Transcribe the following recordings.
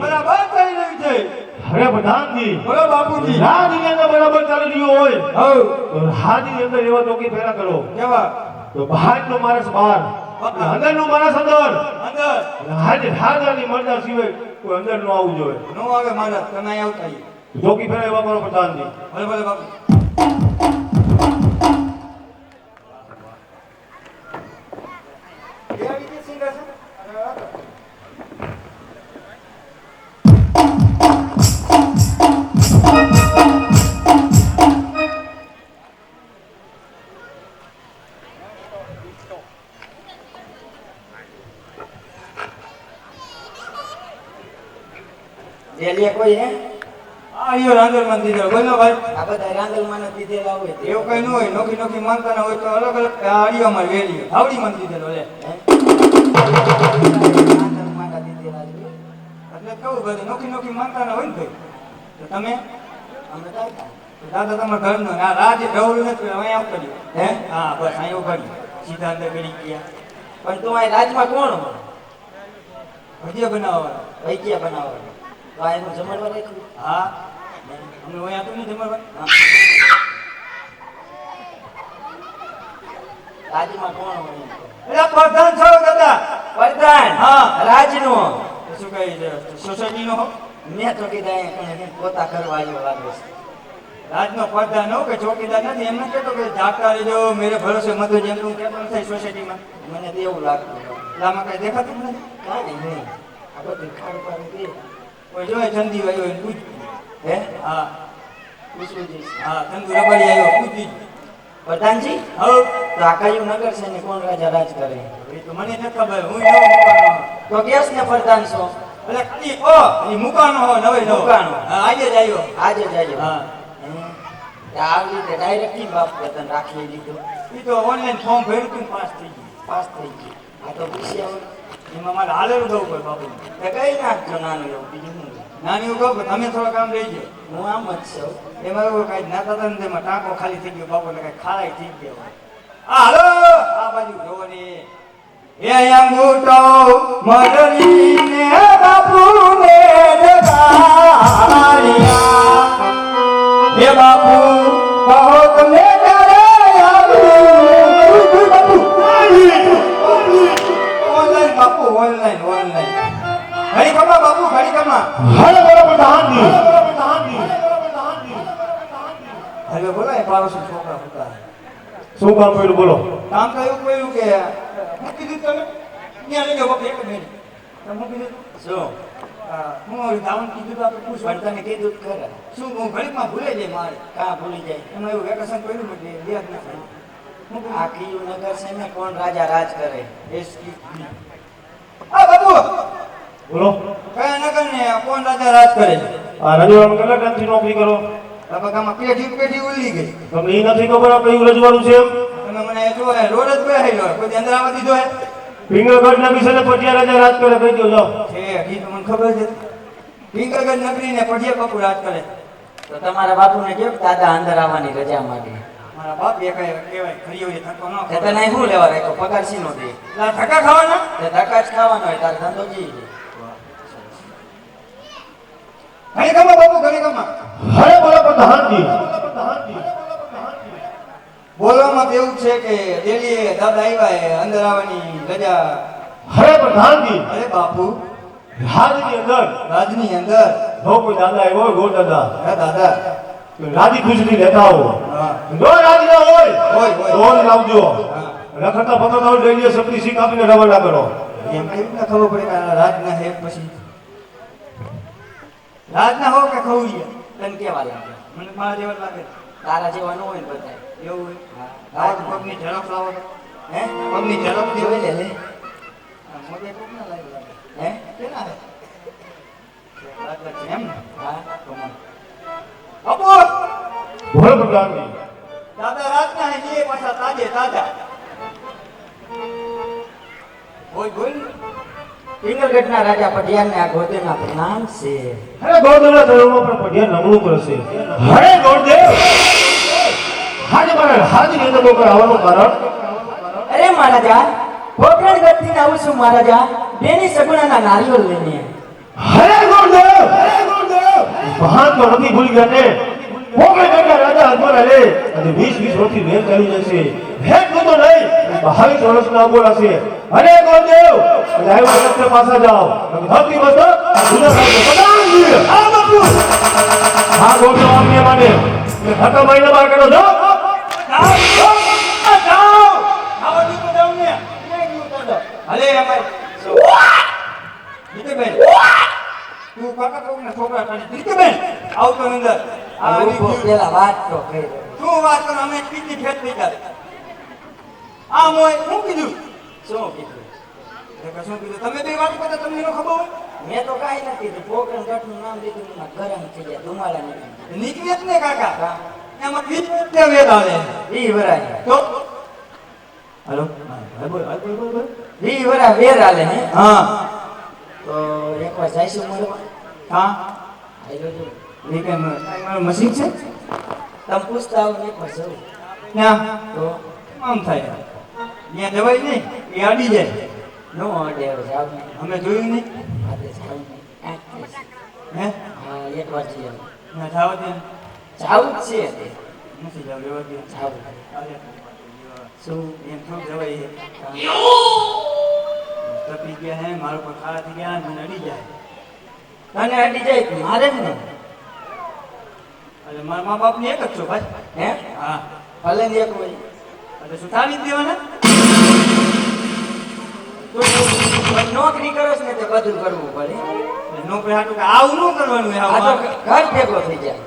બરાબર થઈ રહી છે. અરે પ્રધાનજી, બોલો બાપુજી. રાજની અંદર બરાબર ચાલી રહ્યું હોય હઉ તો રાજની અંદર એવા ચોકી ફેરા કરો કેવા તો બહારનો માણસ બહાર, અંદરનો માણસ અંદર. અંદર હાજે હાજાની મરજા સિવાય કોઈ અંદર ન આવવું જોઈએ. નો આવે મારા તમે અહીં આવતા આવીએ. ચોકી ફેરા એવા કરો પ્રધાનજી. ભલે ભલે બાપુ. કેવી રીતે સિંગર છે? અરે વાહ. રેલીએ કોઈ હે આ યો રાંદલ માં દીધો બોલો ભાઈ. આ બધા રાંદલમાં ન દીધેલા હોય તે. એવું કઈ ન હોય. નોખી નોખી માનતા ના હોય તો અલગ અલગ આડિયામાં વેલી આવડી માં દીધેલો લે. રાંદલમાં ના દીધેલા છે. એટલે કહું બધું નોખી નોખી માનતા ના હોય ને ભાઈ. તો તમે અમે દાદા દાદા તમારા ઘરનો આ રાજ ઢવળું નથી અહીંયા આવ કર્યું હે. હા બસ અહીંયા ઉભા સીધા અંદર કરી ગયા. પણ તું આ રાજમાં કોણ ભજીયા બનાવવાના. વૈદ્યા બનાવવાનો તો આ એનું જમણવા રાખ્યું હા અમને અહીંયા તો નહીં જમવા. રાજમાં કોણ હોય એમ કહો. એટલે પ્રધાન છો દાદા. પ્રધાન હા. રાજનો તો શું કહે છે સોસાયટી નો મેં તો કીધા અહીંયા કણે પોતા કરવા આવ્યો લાગે છે. રાજનો પ્રધાન હો કે ચોકીદાર નથી. એમને કહેતો કે જાગતા રહેજો મેરે ભરોસે મત જેમ તું કેતો થાય સોસાયટીમાં. મને તો એવું લાગતું આમાં કઈ દેખાતું જ નથી. કાંઈ નહીં આ બધું ખાડ પાડી દે કોઈ જોયે ચંદી આવ્યો એને પૂછ. હે હા પૂછવું જઈશ હા ચંદુ રબારી આવ્યો પૂછી. પ્રધાનજી હવે તો આ કયું નગર છે ને કોણ રાજા રાજ કરે એ તો મને નથી ખબર. હું નવો મુકાનો. તો કેસ ને પ્રધાન છો એટલે ખાલી એ મુકાનો હો નવે નવો. મુકાનો. હા આજે જ આવ્યો. આજે જ આવ્યો હા આવી રીતે ડાયરેક્ટ કી બાપ પ્રધાન રાખી લીધું એ તો ઓનલાઈન ફોર્મ ભર્યું હતું ને પાસ થઈ ગયું. પાસ થઈ ગયું આ તો પૂછ્યા એમાં મારે હાલેલું જવું પડે બાપુ. તો કઈ નાખજો નાનું એવું બીજું શું નાની એવું કહું કે તમે થોડા કામ રહી ગયો. હું આમ જ છું એમાં એવું કાંઈ નાતા હતા ને તેમાં ટાંકો ખાલી થઈ ગયો બાપુ ને કાંઈ ખારાઈ થઈ ગયો. આ હાલો આ બાજુ જોવો ને એ અંગૂઠો મરલીને બાપુને જગાડ્યા. હે બાપુ કહો તમને ક્યારે આવ્યું? બાપુ ઓનલાઈન બાપુ ઓનલાઈન ઓનલાઈન ઘડી કમા બાપુ ઘડી કમા. હરે બોલો પ્રધાનજી. હવે બોલો એ પાડોશી છોકરા હતા. શું કામ કર્યું બોલો. કામ તો એવું કર્યું કે મૂકી દીધું તમે ત્યાં લઈ ગયો બાપુ એક મિનિટ તમે મૂકી દીધું. શું હું ધાવણ કીધું તો આપણે પૂછવાનું. પણ તમે કીધું જ ખરા શું હું ઘડીકમાં ભૂલે જાય મારે. કાં ભૂલી જાય એમાં એવું વેકેશન કર્યું ને એટલે યાદ નથી. આ કયું નગર છે ને કોણ રાજા રાજ કરે આ બાપુ બોલો. કયા નગર ને કોણ રાજા રાજ કરે છે? આ રજવાડું કેટલા ટાઈમથી નોકરી કરો? તબક્કામાં પેઢી પેઢી ઉલ્લી ગઈ. તમને એ નથી ખબર આ કયું રજવાડું છે એમ? તમે મને જો રોડ જ બેહાઈ કોઈ અંદર આવવા દીધો હે પિંગળગઢના વિશે પટિયા રાજા રાજ કરે કહી દો જાઓ. છે હજી તો મને ખબર છે. પિંગળગઢ નગરી ને પઢિયા બાપુ રાજ કરે. તો તમારા બાપુને કહો કે દાદા અંદર આવવાની રજા માંગે મારા બાપ એ કહેવાય ખરી હોય થતો ન તે તને શું લેવા રાખ્યો પગાર શીનો દે ધક્કા ખાવાના. તે ધક્કા જ ખાવાનો હોય તાર ધંધો જી ઘણી કમા બાપુ ઘણી કમા. હરે બોલો પ્રધાનજી. બોલવામાં તો એવું છે કે દિલ્હીએ દાદા આવ્યા અંદર આવવાની રજા. હરે પ્રધાનજી. અરે બાપુ રાજની અંદર રાજની અંદર જો કોઈ દાદા આવ્યો હોય ગોળ દાદા હે દાદા તો રાજી ખુશીથી લેતા આવો. હા જો રાજી ના હોય હોય, હોય. તો જ લાવજો. હા. રખડતા પકડતા હોય ડેલીએ સપની શીખ આપીને રવાના કરો. એમ કેવી રીતના ખબર પડે કે આ રાજના હે પછી રાજના હો કે ખવડિયા? તને કેવા લાગે મને મારા જેવા લાગે. તારા જેવા ન હોય ને બધા એવું હોય. લાવો તો પગની ઝડપ લાવો તો. હે પગની ઝડપ જોઈ લે લે મોઢે કોક ના લાગે. હે કેના હે? લાગે છે એમ ને? હા કમા. બાપુ બોલો પ્રધાનજી. દાદા રાજના હે એ પાછા તાજે તાજા. બોલ બોલ. પિંગલગઢના રાજા પટિયાને આ ગોતેના પ્રણામ છે હરે ગોળદેવના ધર્મમાં પણ પઢિયા નમણું કરશે. હરે ગોળદેવ. હાજી મારે હાજી અંદર લોકો આવવાનું કારણ અરે મહારાજા પોખરણગઢથી આવું છું મહારાજા બેની સગુણાના નારિયેળ લઈને હરે ગોળદેવ. મહાન તો નથી ભૂલી ગયા ને મોગલ ગઢના રાજા અજમલ લે અને 20 વર્ષથી વેર ચાલી જશે ભેટ તો નહીં 22 વર્ષના બોલાશે અરે ગોરદેવ અને આવ્યો વખતે પાછા જાઓ ધરતી બસો જુદા પ્રધાનજી આ બાપુ હા ગોરદેવ આપને માટે ખતમ મહિના બહાર કાઢો જાઓ અલે અમારે નીતિબેન તું કાકા કોકના છોકરા કાઢી નીતિબેન આવતો અંદર આ આવી ઉભો ગયું. પેલા વાત તો કરી દો. શું વાત કરો અમે પીતી ફેટ થઈ ગયા આ મોય શું કીધું શું કીધું શું કીધું તમે બે વાત કરતા તમને ન ખબર હોય મેં તો કાંઈ નથી કીધું પોકરણ ગઢનું નામ લીધું ને ગરમ થઈ ગયા ધુમાડા નીકળી નીકળે જ ને કાકા એમાં વિદ્ય વેદ આવે ઈ વરાય તો હાલો બોલ બોલ ઈ વરા વેર આલે હે હા તો એકવાર જઈશું મળવા હા આયલો જો એ કે મારું મશીન છે તમે પૂછતા આવો ને એકવાર જવું ત્યાં તો આમ થાય ત્યાં જવાય નહીં એ આડી જાય નો અડે હવે જાવ ને અમે જોયું નહીં આજે જાવ ને હે હા એકવાર જઈએ ના જાવ દે જાવું જ છે તે નથી જાવ લેવા દે જાવું અરે શું એમ શું જવાય છે તપી ગયા હે મારો પર ખાડા થઈ ગયા મને અડી જાય તને અડી જાય તો મારે જ ને એટલે મારા મા બાપ ની એક જ છો ભાઈ હે હા ભલે ને એક હોય એટલે સુધારી જ દેવાના તું નોકરી કરો છો ને તે બધું કરવું પડે એટલે નોકરી હાટું કે આવું ન કરવાનું હોય આ તો આવું ઘર ભેગો થઈ જાય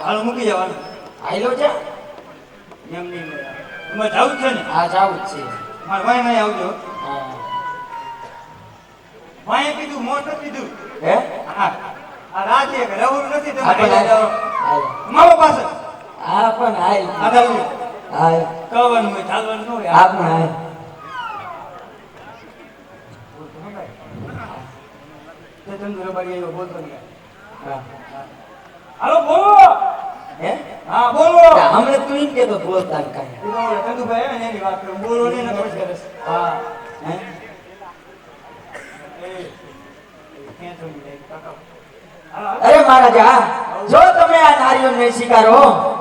હાલો મૂકી જવાનું આયલો જા એમ નહીં એમાં જવું જ છે ને આ જાવું જ છે મારે વાય નહીં આવજો હા વાય કીધું મોટ કીધું હે હા આ રાજે કે રહું નથી આ તમે પણ જાઓ હાલ મારો પાસે આ પણ હાલ આ દાદુ હાલ કહેવાનું હોય ચાલવાનું ન હોય આ પણ હાલ તે તંદુર બારી આવ્યો બોલતો નહીં હા હાલો બોલો હે હા બોલો હમણે તું એમ કેતો બોલતા ને કાંઈ ચંદુભાઈ આવે ને એની વાત કરું બોલો ને નકર જ કરે છે. હા હે એ ક્યાં થયું લે કાકા હાલો અરે મહારાજા જો તમે આ નારીઓને સ્વીકારો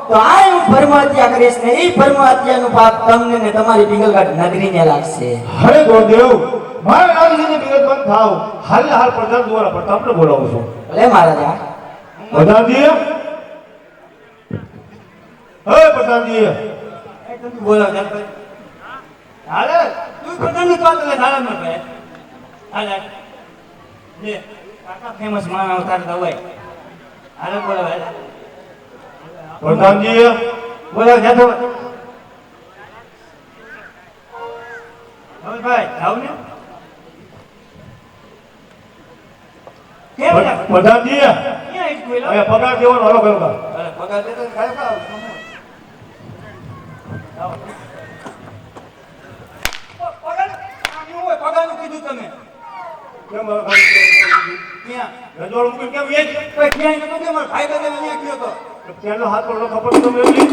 તો આ હું ભર્મ હત્યા કરીશ ને એ ભર્મ હત્યાનું પાપ તમને ને તમારી પિંગલગઢ નગરીને લાગશે હરે ગોરદેવ મારા રાજ્યની વિગત બંધ થાવ હાલ હાલ પ્રધાન દ્વારા પ્રતાપને બોલાવું છું ભલે મહારાજા પ્રધાનજી હે પ્રધાનજી એ ચંદુ બોલાવ ચાલ ભાઈ હાલે તું પોતાની વાત લે હાલે ન ભાઈ હાલે લે કાકા ફેમસ માણા ઉતાર દવાઈ હાલે બોલાવ હાલે પ્રધાનજી બોલાવ જાતો હવે ભાઈ જાવ ને કેમ યાર? પ્રધાનજી ક્યાં ઈટકું એલો? અહીંયા પગાર દેવાનો હાલો કરો અરે પગાર દેતો ને ખાય ખાવ. જાઓ. પગાર આ કેવું હોય? પગારનું કીધું તમે કેમ ક્યાં રજવાડું મૂકીને કેમ વેચ કોઈ ક્યાંય નતો ગયો, મારો ભાઈ બંધ અહીંયા ગયો તો ત્યાંનો હાથ પર ખબર તમે એમની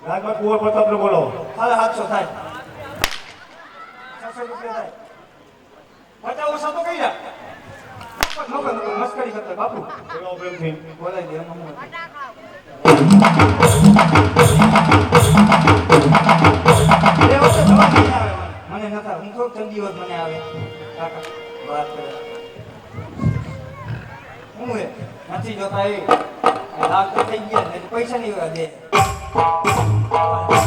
રાજમાં કુંવર પ્રતાપને બોલાવો હાલે 700 થાય 600 રૂપિયા થાય બચાવો સાતો કઈ જા મસ્કરી કરતો બાપુ બોલાવો પ્રેમથી બોલાઈ દે એમાં હું એ વખતે જવા નહીં આવે મને નતા હું થોડુંક ઠંડી હોત મને આવે કાકા વાત કરે હું એ નથી જોતા એ લાખ તો થઈ ગયા ને પૈસા નહીં હોય દે બોલાવો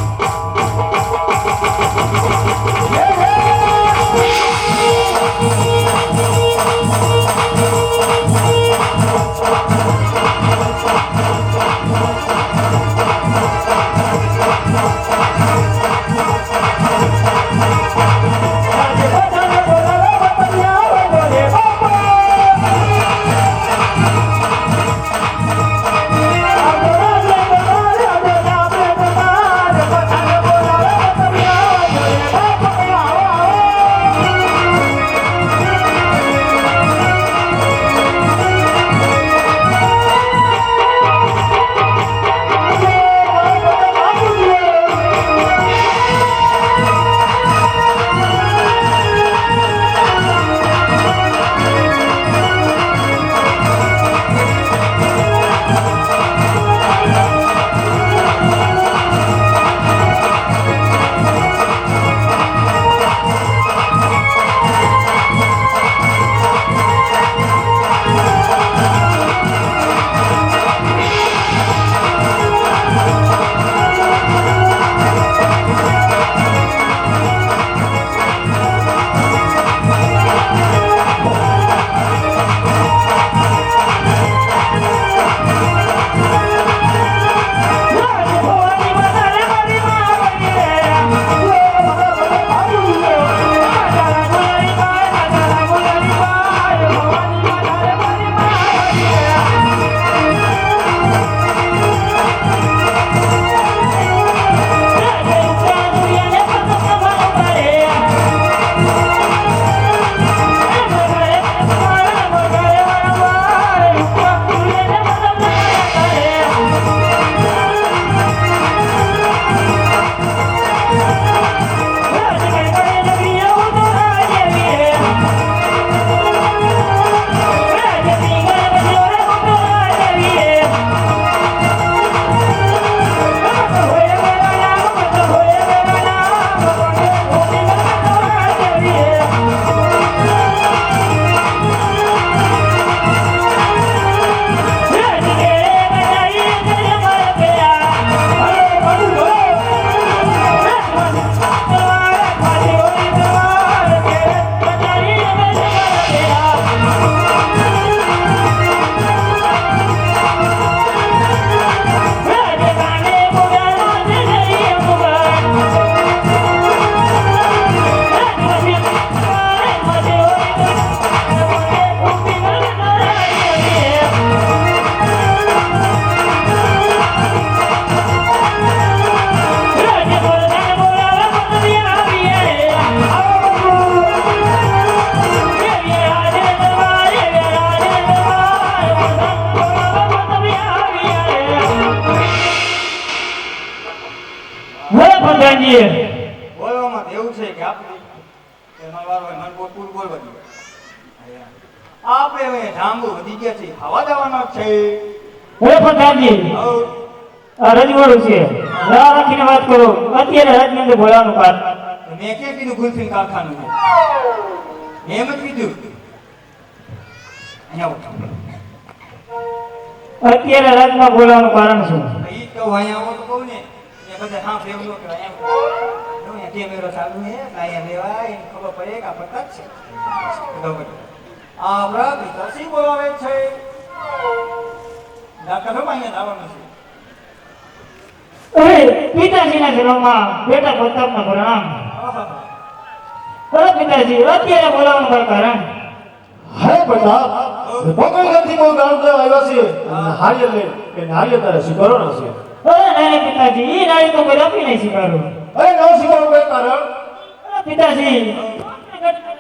પ્રધાનજી બોલવામાં તો એવું છે કે આપણે એમાં વારો હોય, મને પૂરું બોલવા દો. આપણે હવે જાંબુ વધી ગયા છે, ખાવા જવાના છે. હે પ્રધાનજી હઉ. આ રજવાડું છે રાહ રાખીને વાત કરો અત્યારે રાજની અંદર બોલાવાનું વાત તો મેં ક્યાં કીધું ગુલફીન કારખાનું છે? મેં એમ જ કીધું. અહીંયા આવો. અત્યારે રાજમાં બોલાવાનું કારણ શું ઈ તો અહીંયા આવો તો કહું ને એ બધા હા ફેવલો કે અહીંયા અહીંયા કેમેરો ચાલુ છે અહીંયા લેવાય એને ખબર પડે કે આ પતા જ છે. બરાબર. આ આપણા પિતાશ્રી બોલાવે છે. ડાક્ટર સાહેબ અહીંયા આવવાનું છે. અરે પિતાજીના જન્મમાં બેટા પ્રતાપના પ્રણામ આહા. અરે પિતાજી અત્યારે બોલાવાનું કારણ હે પ્રતાપ ભોગલગઢથી કોઈ ગામડા આવ્યા છે નારિયેળ લઈને કે નારિયેળ તારે સ્વીકારવાના છે. અરે નહીં પિતાજી એ નાળી તો કોઈ આપી નહીં સ્વીકારું અરે ન સ્વીકારવું કઈ કારણ? અરે પિતાજી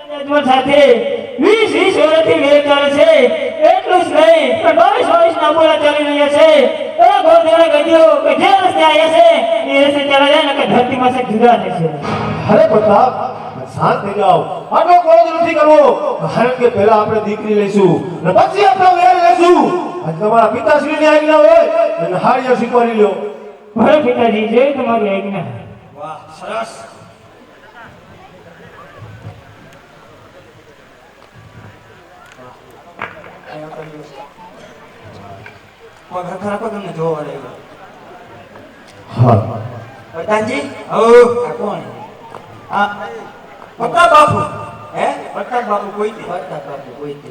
રાજમાં સાથે 20 વર્ષથી વેર ચાલે છે એટલું જ નહીં પણ 22 ના બોલા ચાલી રહ્યા છે એ ગોરદેવને કહ્યું કે જે રસ્તે આવ્યા છે એ રસ્તે ચાલે જાય ને કે ધરતીમાં છે જુદા થશે અરે પ્રતાપ શાંત થઈ જાઓ, આટલો ક્રોધ નથી કરવો, કારણ કે પહેલા આપણે દીકરી લઈશું અને પછી આપણો વેર લઈશું. આજ તમારા પિતાશ્રીની આજ્ઞા હોય અને હારિયા સ્વીકારી લ્યો. ભલે પિતાજી જે તમારી આજ્ઞા વાહ સરસ. કોઈ ઘર રાખો તમને જોવા લાગ્યો. હા પ્રધાનજી હઉ. આ કોણ આ પ્રતાપ બાપુ. હે પ્રતાપ બાપુ કોઈ દે. પ્રતાપ બાપુ કોઈ તે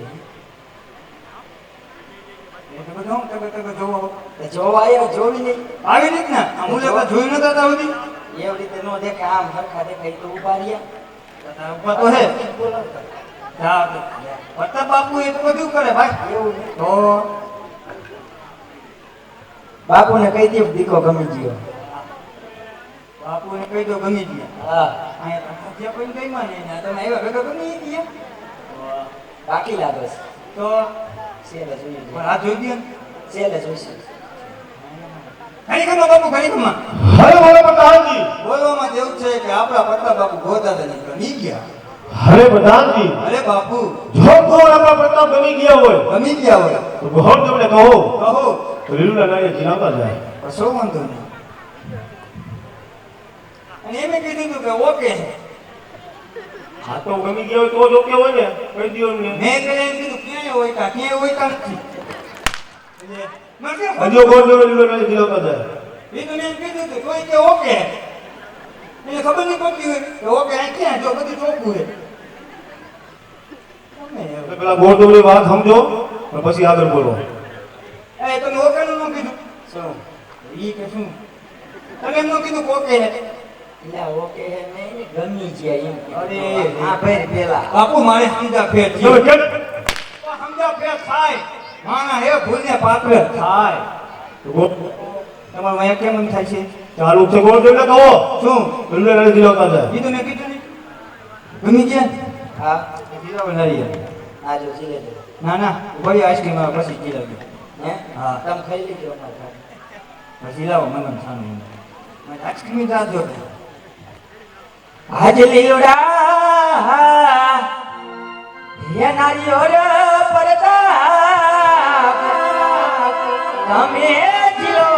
એટલે બધું હું તકે જોવો જોવા આવ્યો જોવી નહીં આવી રીત ને આ મુલાકાત જોઈ નતા તા સુધી એવી રીતે નો દેખે આમ સરખા દેખાય તો ઉભા રહ્યા ઉભા તો હે. જા પ્રતાપ બાપુ એ તો બધું કરે ભાઈ. એવું નહીં. તો બાપુને કહી દે દીકો ગમી ગયો બાપુને કહી દો ગમી ગયા. હા અહીંયા જે કોઈ કઈ માં નહીં તમે આવ્યા ભેગા ગમી ગયા. બાકી લાગે છે તો છેલ્લે જોઈએ પણ આ જોઈ દે. છેલ્લે જોઈશું ઘણી ખમા બાપુ ઘણી ખમા. હવે બોલો પ્રધાનજી. બોલવામાં તો એવું છે કે આપણા પ્રતાપ બાપુ ગોતા ને ગમી ગયા. અરે પ્રધાનજી, અરે બાપુ જો કોઈ આપણા પ્રતાપ ગમી ગયા હોય ગમી ગયા હોય તો ગોળ તમને કહો કહો તો લીલુડા નારિયેળ જીલાવતા જાય. કશો વાંધો નહીં. અને એમે કીધું હતું કે ઓકે છે. હા તો ગમી ગયા હોય તો જ ઓકે હોય ને, કહી દ્યો ને. મેં પેલા એમ કીધું ક્યાંય હોય કા નથી. એટલે મેં કેમ હજુ ગોળ જોડે લીલુડા નારિયેળ જીલાવતા જાય. એ તો મેં એમ કીધું હતું કોઈ કે ઓકે એને ખબર નહીં પડતી હોય કે ઓકે આ ક્યાં જો બધું ચોખ્ખું હોય. ગમે એવું. એટલે પેલા ગોળ જોડે વાત સમજો અને પછી આગળ બોલો. એ તમે ઓકે નું ન કીધું શું ઈ કે શું તમે એમ ન કીધું કે ઓકે હે. એટલે ઓકે હે નહીં ગમી ગયા એમ કીધું. અરે. હા ભાઈ પેલા બાપુ મારે સમજા ફેર તમે થયો. કેમ સમજા ફેર થાય માણા હે ભૂલને પાત્ર થાય. ગોળ તમારું અહીંયા કેમ એમ થાય છે ચાલુ છે, ગોળ જોડે કહો શું લીલુડા નારિયેળ જીલાવતા જાય. એ તો મેં કીધું ને ગમી ગયા હા જીરા બનાવી આ જો જીલે દે ના ના ભાઈ આઈસ્ક્રીમ આવે પછી જીરા દે હે હા. તમે ખાઈ લીધો અમારા પછી લાવો મને ખાનું મને આઈસ્ક્રીમ જાજો આજ લીલુડા હે નારિયોર પરતાપ તમે જીલો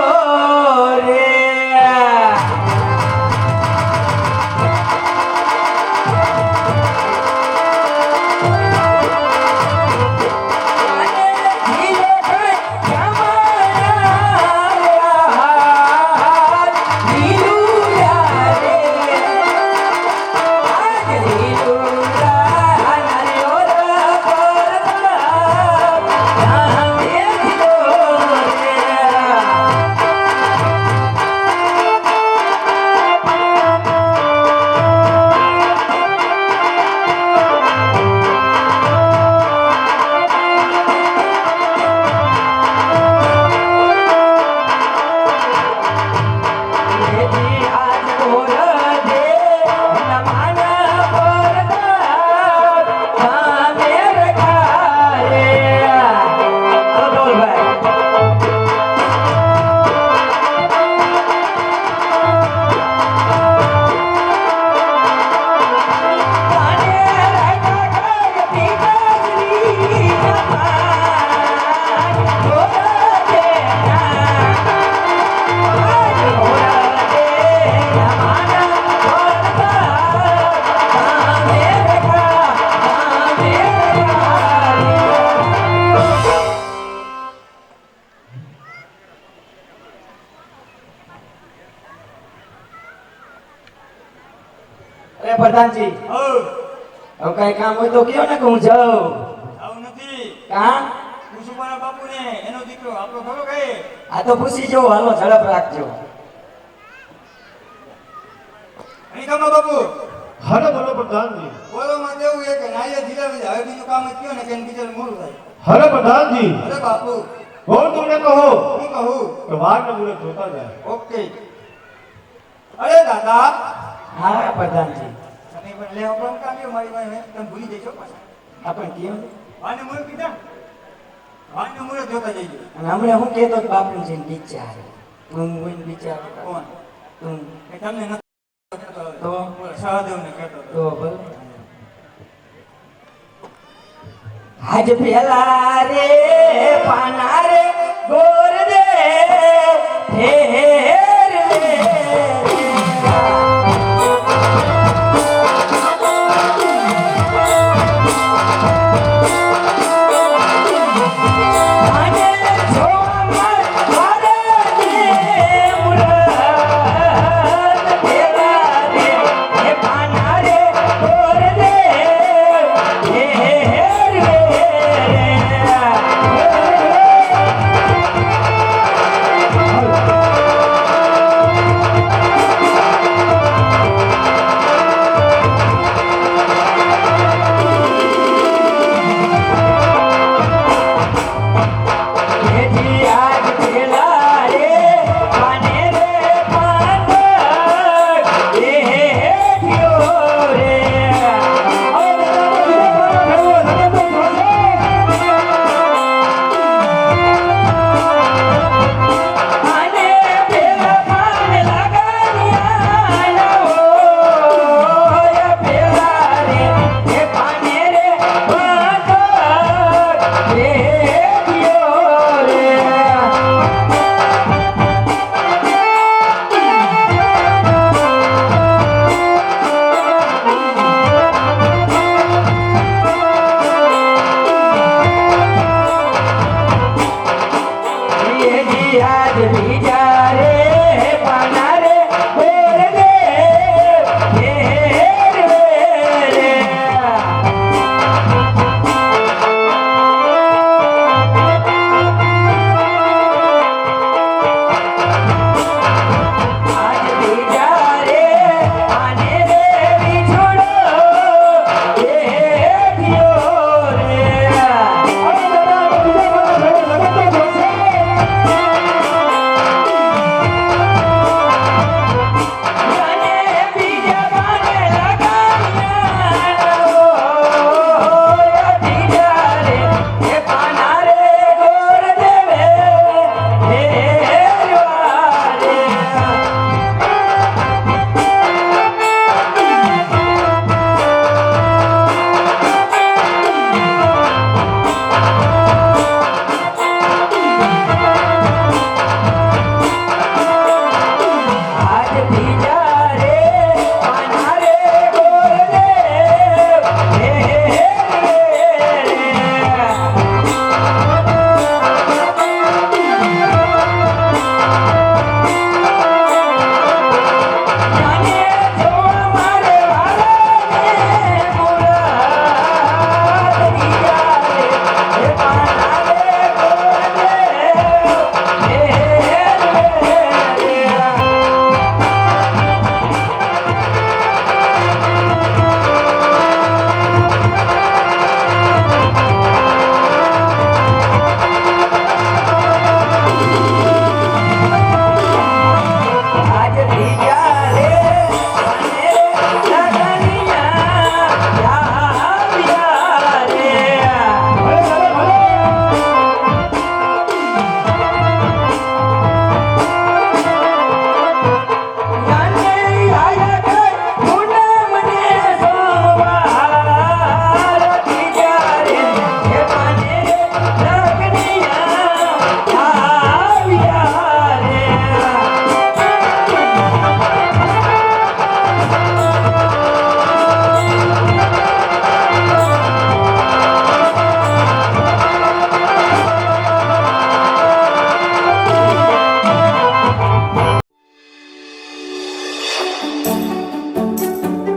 રે પ્રધાનજી ઓ હવે કઈ કામ હોય તો કયો ને કે હું જાઉં આવું નથી કા કુસુમાના બાપુને એનો દીકરો આપણો ખરો કઈ આ તો પૂછી જો હાલો ઝડપ રાખજો અહીં કામનો બાપુ હાલો બોલો પ્રધાનજી. બોલોમાં દેવું એ કે નારિયેળ જીલાવી દે. હવે બીજું કામ જ કયો ને કે એને બીજાને મોડું થાય હાલો પ્રધાનજી. અરે બાપુ બોલ તમને કહો હું કહું કે વાર ને મુહૂર્ત જોતા જાય. ઓકે અરે દાદા હા પ્રધાનજી તમે પણ લેવો પણ કામ્યો મારી વાય તમે ભૂલી જશો પાછા આપણે કયો ને વાને મુરત કીધા વાને મુરત જોતા જઈજો અને હમણાં હું કહેતો કે બાપનું છે વિચાર તું હોય ને વિચાર કોણ તું એ તમને નથી કહેતો તો? સહદેવને કહેતો હતો. તો ભલે આજ પેલા રે